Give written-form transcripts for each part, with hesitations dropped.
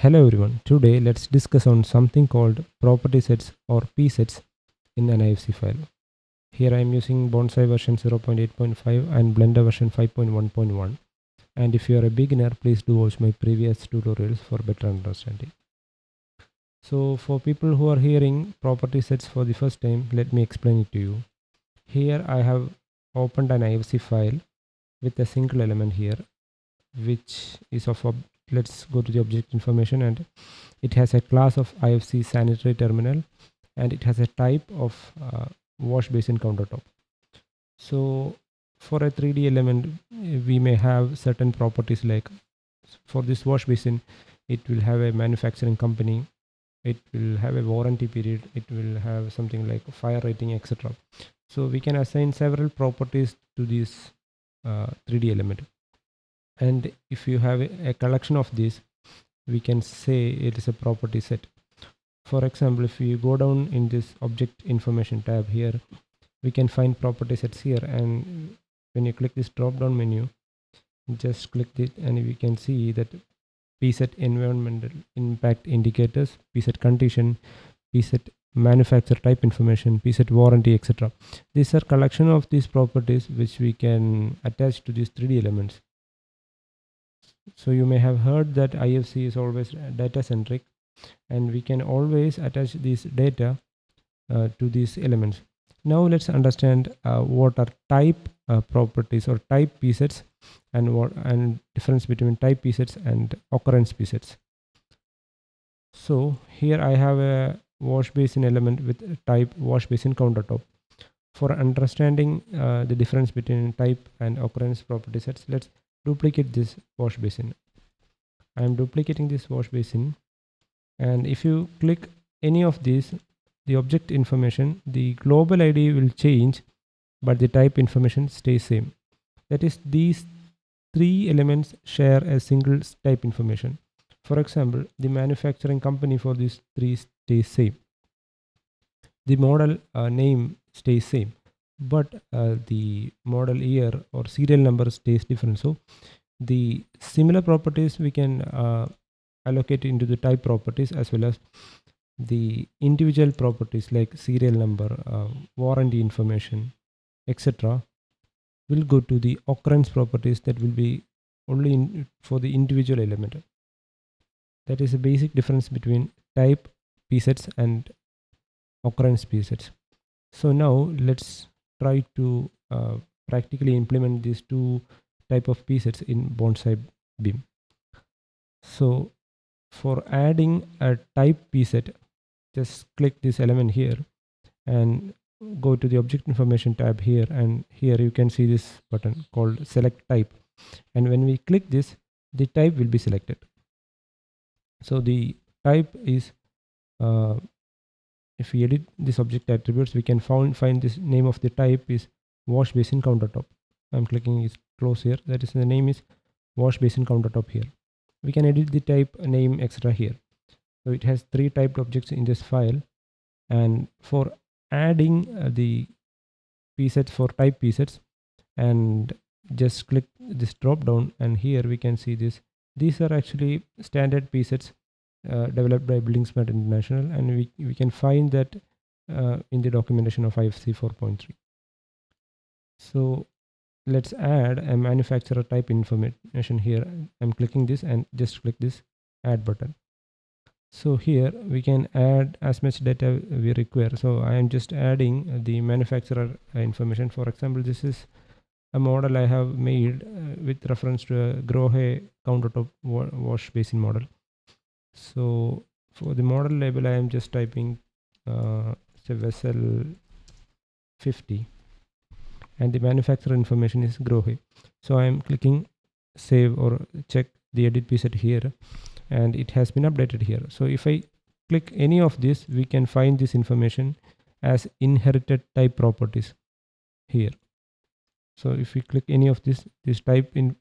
Hello everyone, today let's discuss on something called property sets or Psets in an IFC file. Here I am using Bonsai version 0.8.5 and Blender version 5.1.1, and if you are a beginner, please do watch my previous tutorials for better understanding. So for people who are hearing property sets for the first time, let me explain it to you. Here I have opened an IFC file with a single element here, which is of let's go to the object information, and it has a class of IFC sanitary terminal, and it has a type of wash basin countertop. So for a 3D element, we may have certain properties, like for this wash basin, it will have a manufacturing company, it will have a warranty period, it will have something like fire rating, etc. So we can assign several properties to this 3D element. And if you have a collection of these, we can say it is a property set. For example, if you go down in this object information tab here, we can find property sets here, and when you click this drop down menu, just click it and we can see that Pset environmental impact indicators, Pset condition, Pset manufacturer type information, Pset warranty, etc. These are collection of these properties which we can attach to these 3D elements. So you may have heard that IFC is always data centric, and we can always attach this data to these elements. Now let's understand what are type properties or type Psets, and difference between type Psets and occurrence Psets. So here I have a wash basin element with type wash basin countertop. For understanding the difference between type and occurrence property sets, let's duplicate this wash basin. I am duplicating this wash basin, and if you click any of these, the object information, the global ID will change, but the type information stays same. That is, these three elements share a single type information. For example, the manufacturing company for these three stays same. The model name stays same, but the model year or serial number stays different. So the similar properties we can allocate into the type properties, as well as the individual properties like serial number, warranty information, etc. will go to the occurrence properties that will be only for the individual element. That is a basic difference between type Psets and occurrence Psets. So now let's try to practically implement these two type of Psets in Bonsai BIM. So for adding a type Pset, just click this element here and go to the object information tab here, and here you can see this button called select type, and when we click this, the type will be selected. So the type is if we edit this object attributes, we can find this name of the type is wash basin countertop. I'm clicking is close here, that is, the name is wash basin countertop here. We can edit the type name extra here. So it has three typed objects in this file, and for adding the Psets for type Psets, and just click this drop down, and here we can see this. These are actually standard Psets developed by Building Smart International, and we can find that in the documentation of IFC 4.3. So let's add a manufacturer type information here. I'm clicking this and just click this add button. So here we can add as much data we require. So I am just adding the manufacturer information. For example, this is a model I have made with reference to a Grohe countertop wash basin model. So for the model label, I am just typing say vessel 50, and the manufacturer information is Grohe. So I am clicking save or check the edit Pset here, and it has been updated here. So if I click any of this, we can find this information as inherited type properties here. So if we click any of this type in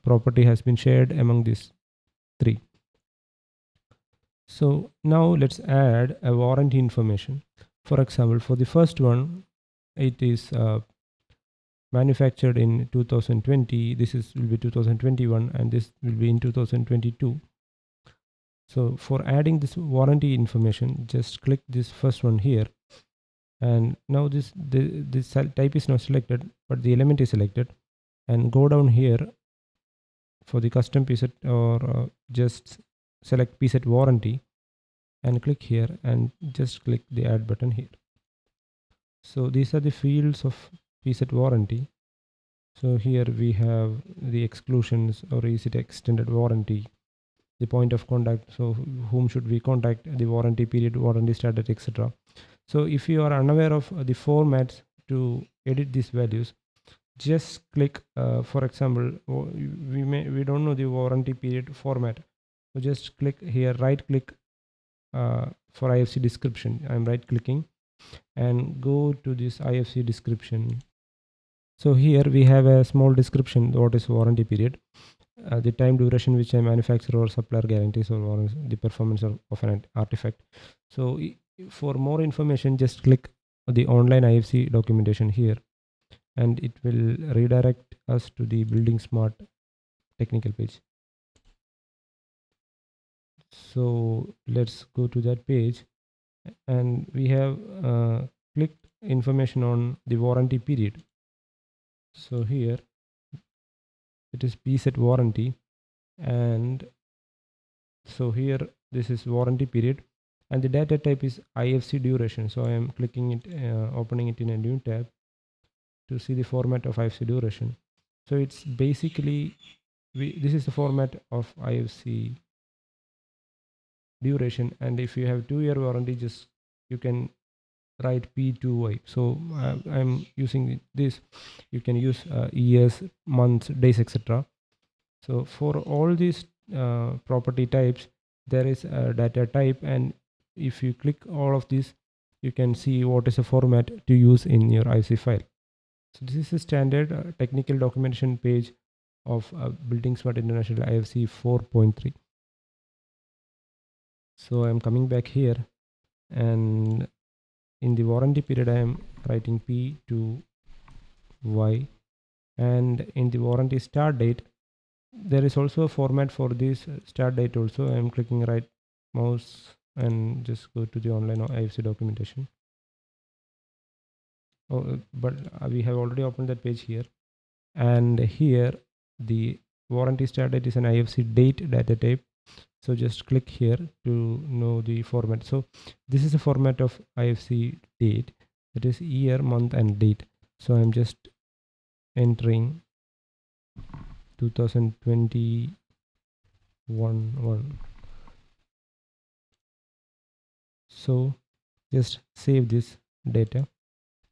property has been shared among these three. So now let's add a warranty information. For example, for the first one, it is manufactured in 2020. This will be 2021, and this will be in 2022. So for adding this warranty information, just click this first one here, and now this type is not selected, but the element is selected, and go down here for the custom pset, or just select pset warranty and click here, and just click the add button here. So these are the fields of pset warranty. So here we have the exclusions, or is it extended warranty, the point of contact, so whom should we contact, the warranty period, warranty start date, etc. So if you are unaware of the formats to edit these values, just click, for example, we don't know the warranty period format, so just click here, right click, for IFC description. I'm right clicking and go to this IFC description. So here we have a small description, what is warranty period, the time duration which a manufacturer or supplier guarantees or warrants the performance of an artifact. So for more information, just click the online IFC documentation here, and it will redirect us to the Building Smart technical page. So let's go to that page, and we have clicked information on the warranty period. So here it is pset warranty, and so here this is warranty period, and the data type is IFC duration. So I am clicking it, opening it in a new tab to see the format of IFC duration. So it's basically, this is the format of IFC duration, and if you have 2-year warranty, just you can write P2Y. So I'm using this. You can use years, months, days, etc. So for all these property types, there is a data type, and if you click all of these, you can see what is the format to use in your IFC file. So this is a standard technical documentation page of Building Smart International IFC 4.3. So I'm coming back here, and in the warranty period I am writing P to Y, and in the warranty start date there is also a format for this start date also. I am clicking right mouse and just go to the online IFC documentation. But we have already opened that page here, and here the warranty start date is an IFC date data type. So just click here to know the format. So this is the format of IFC date, that is year, month and date. So I'm just entering 2021. So just save this data,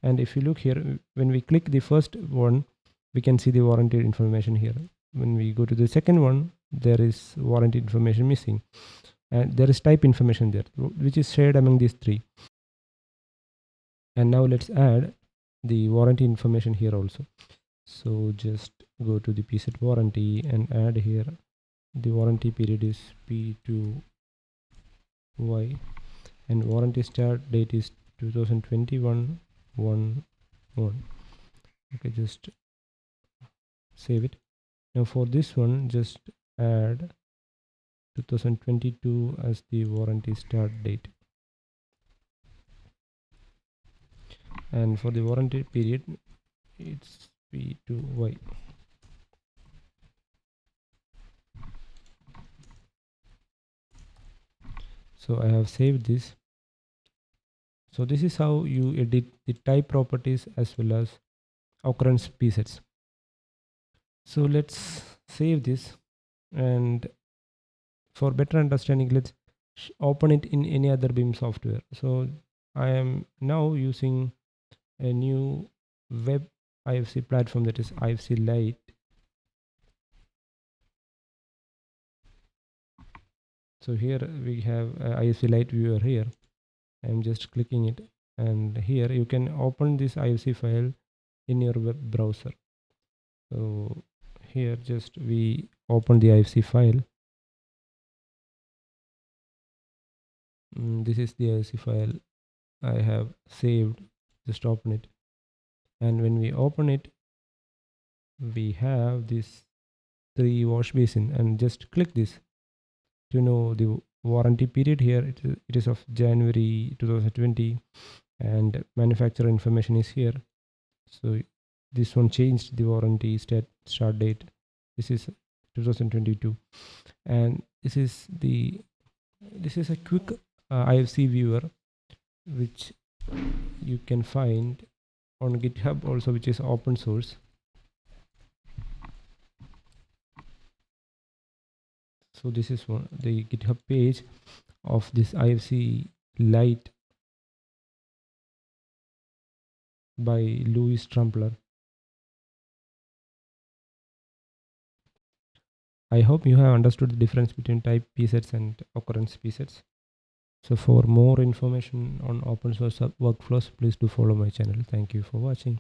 and if you look here, when we click the first one, we can see the warranty information here. When we go to the second one, there is warranty information missing, and there is type information there, which is shared among these three. And now let's add the warranty information here also. So just go to the pset warranty and add here the warranty period is P2Y, and warranty start date is 2021-1-1. Okay, just save it. Now for this one, just add 2022 as the warranty start date, and for the warranty period it's P2Y. So I have saved this. So this is how you edit the type properties as well as occurrence psets. So let's save this, and for better understanding, let's open it in any other BIM software. So I am now using a new web IFC platform, that is Ifclite. So here we have Ifclite viewer here. I'm just clicking it, and here you can open this IFC file in your web browser. So here just we open the IFC file. This is the IFC file I have saved. Just open it, and when we open it, we have this 3 wash basin, and just click this to know the warranty period here, it is of January 2020, and manufacturer information is here. So this one changed the warranty start date. This is 2022, and this is a quick IFC viewer which you can find on GitHub also, which is open source. So this is the GitHub page of this Ifclite by Louis Trumpler. I hope you have understood the difference between type Psets and occurrence Psets. So for more information on open source workflows, please do follow my channel. Thank you for watching.